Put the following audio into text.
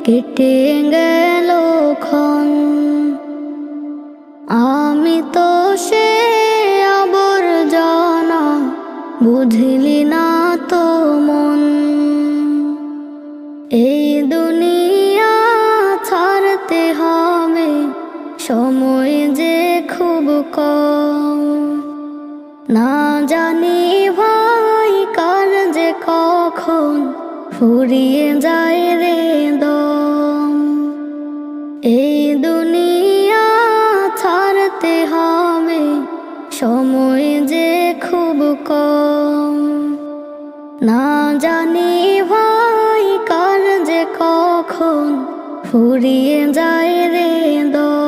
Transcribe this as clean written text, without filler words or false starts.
কেটে গেল ক্ষণ। আমি তো সে আবর্জনা, বুঝলি না তো মন। এই দুনিয়া ছাড়তে হবে, সময় যে খুব কম। না জানি ভাই কার যে কখন ফুরিয়ে যায় রে দম। এই দুনিয়া ছাড়তে হবে, সময় যে খুব কম। না জানি ভাই কার যে কখন ফুরিয়ে যায় রে দম।